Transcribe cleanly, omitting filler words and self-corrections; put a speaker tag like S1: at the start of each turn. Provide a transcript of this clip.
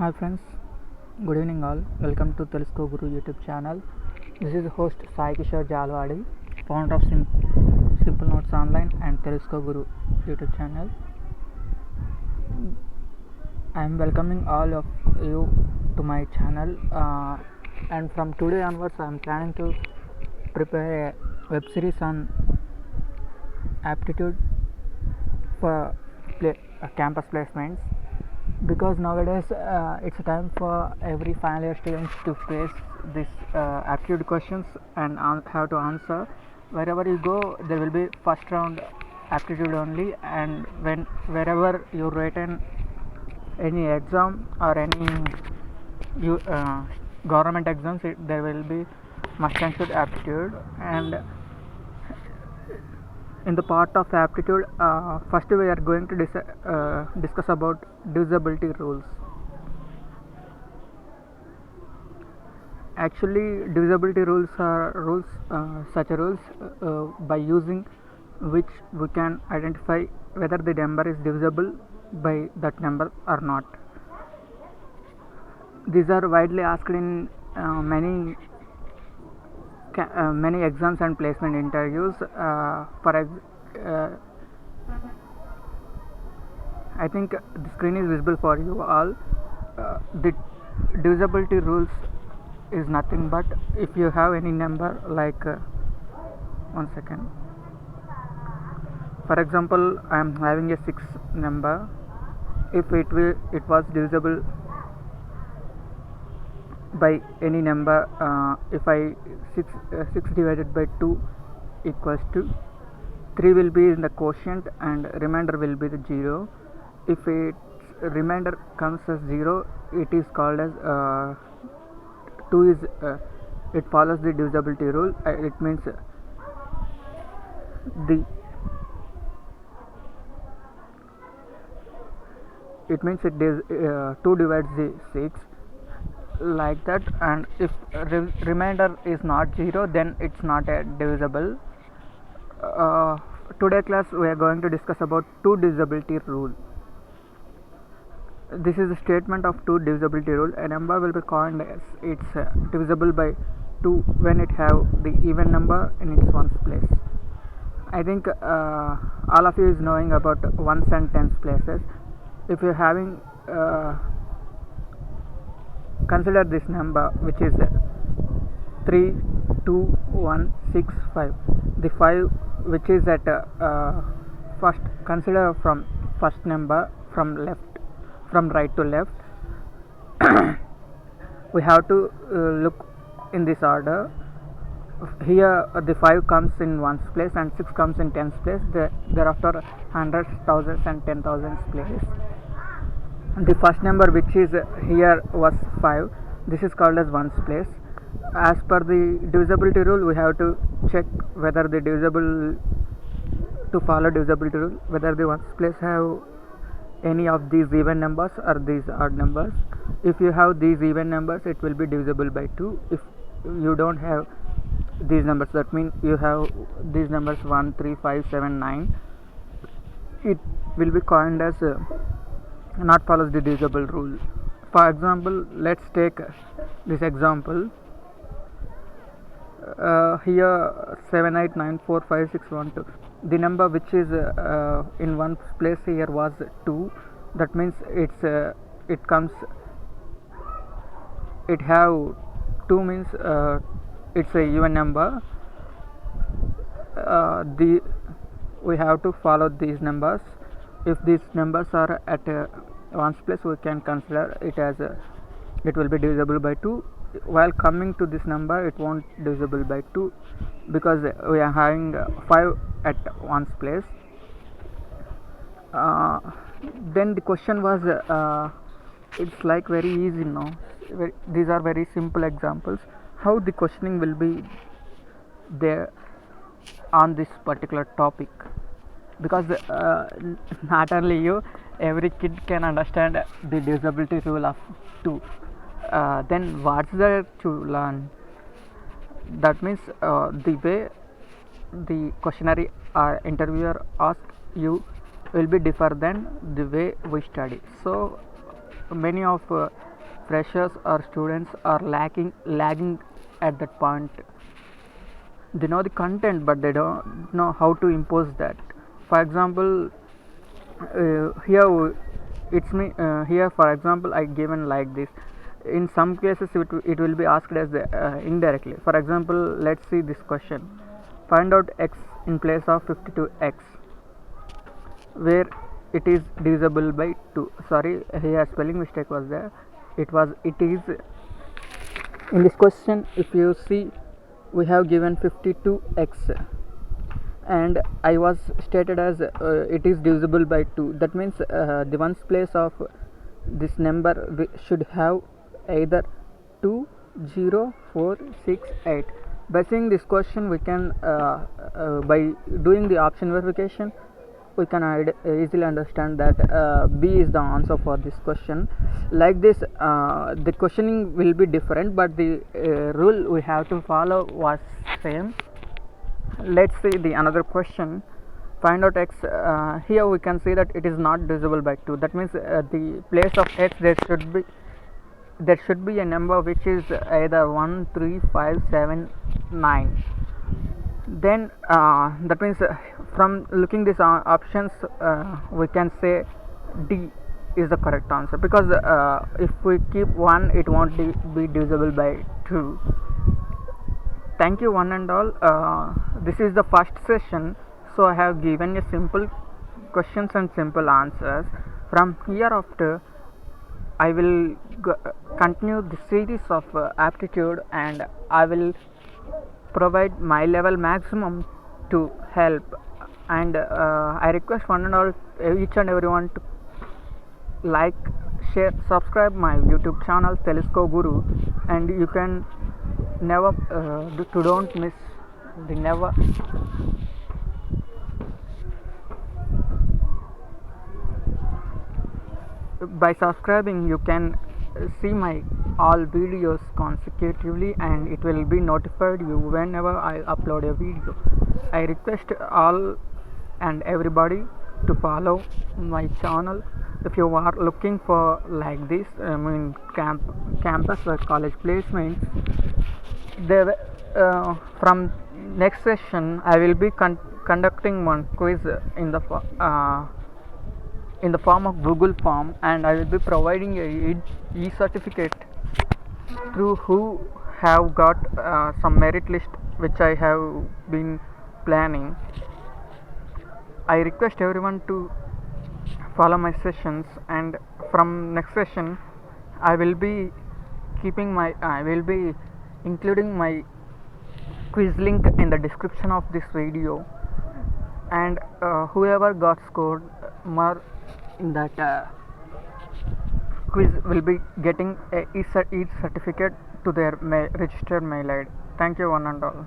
S1: Hi friends, good evening all. Welcome to Telusko Guru YouTube channel. This is host Sai Kishore Jalwadi, founder of Simple Notes Online and Telusko Guru YouTube channel. I am welcoming all of you to my channel, and from today onwards I am planning to prepare a web series on aptitude for campus placements, because nowadays it's a time for every final year students to face this aptitude questions and have to answer. Wherever you go, there will be first round aptitude only, and wherever you written any exam or any government exams, there will be must and should aptitude. And in the part of aptitude, first we are going to discuss about divisibility rules. Actually, divisibility rules are such rules by using which we can identify whether the number is divisible by that number or not. These are widely asked in many exams and placement interviews. I think the screen is visible for you all. The divisibility rules is nothing but if you have any number like 1 second. For example, I am having a 6 number. If it was divisible by any number, if I 6 divided by 2 equals to 3 will be in the quotient and remainder will be the 0. If its remainder comes as 0, it is called as 2 is it follows the divisibility rule. It means it 2 divides the 6 like that, and if remainder is not 0, then it's not a divisible. Today class we are going to discuss about 2 divisibility rule. This is a statement of 2 divisibility rule. A number will be called as it's divisible by 2 when it have the even number in its ones place. I think all of you is knowing about ones and tens places. If you're having consider this number, which is 3 2 1 6 5. The 5 which is at first, consider from first number from right to left. We have to look in this order. Here the 5 comes in ones place and 6 comes in tens place. Thereafter hundreds, thousands and 10,000s place. The first number which is here was 5. This is called as ones place. As per the divisibility rule, we have to check whether the follow divisibility rule, whether the ones place have any of these even numbers or these odd numbers. If you have these even numbers, it will be divisible by 2. If you don't have these numbers, that means you have these numbers 1 3 5 7 9, it will be coined as not follows the divisible rule. For example, let's take this example. Here 7 8 9 4 5 6 1 2. The number which is in one place here was 2. That means it have 2 means it's a even number. We have to follow these numbers. If these numbers are at ones place, we can consider it as it will be divisible by 2. While coming to this number, it won't divisible by 2 because we are having 5 at ones place. Then the question was it's like very easy now. These are very simple examples. How the questioning will be there on this particular topic, because not only you, every kid can understand the divisibility rule of 2. Then what's there to learn? That means the way the questionnaire or interviewer asks will be different than the way we study. So many of freshers or students are lagging at that point. They know the content but they don't know how to impose that. For example, here it's me here for example I given like this. In some cases it will be asked as indirectly. For example, let's see this question: find out x in place of 52x, where it is divisible by 2. Sorry, here spelling mistake was there. It is in this question. If you see, we have given 52x and I was stated as it is divisible by 2. That means the ones place of this number should have either 2, 0, 4, 6, 8. By seeing this question, we can by doing the option verification, we can easily understand that B is the answer for this question. Like this, the questioning will be different, but the rule we have to follow was same. Let's see the another question: find out x. Here we can see that it is not divisible by 2. That means the place of x there should be a number which is either 1, 3, 5, 7, 9. Then that means from looking these options, we can say D is the correct answer, because if we keep 1, it won't be divisible by 2. Thank you one and all. This is the first session, so I have given you simple questions and simple answers. From here after, I will continue the series of aptitude, and I will provide my level maximum to help. And I request one and all, each and everyone, to like, share, subscribe my YouTube channel Telescope Guru, and you can never don't miss the never by subscribing. You can see my all videos consecutively, and it will be notified you whenever I upload a video. I request all and everybody to follow my channel. If you are looking for like this, campus or college placements, there from next session I will be conducting one quiz in the form of Google form, and I will be providing a e-certificate through who have got some merit list which I have been planning. I request everyone to follow my sessions, and from next session I will be including my quiz link in the description of this video, and whoever got scored more in that quiz will be getting a e-certificate to their registered mail ID. Thank you one and all.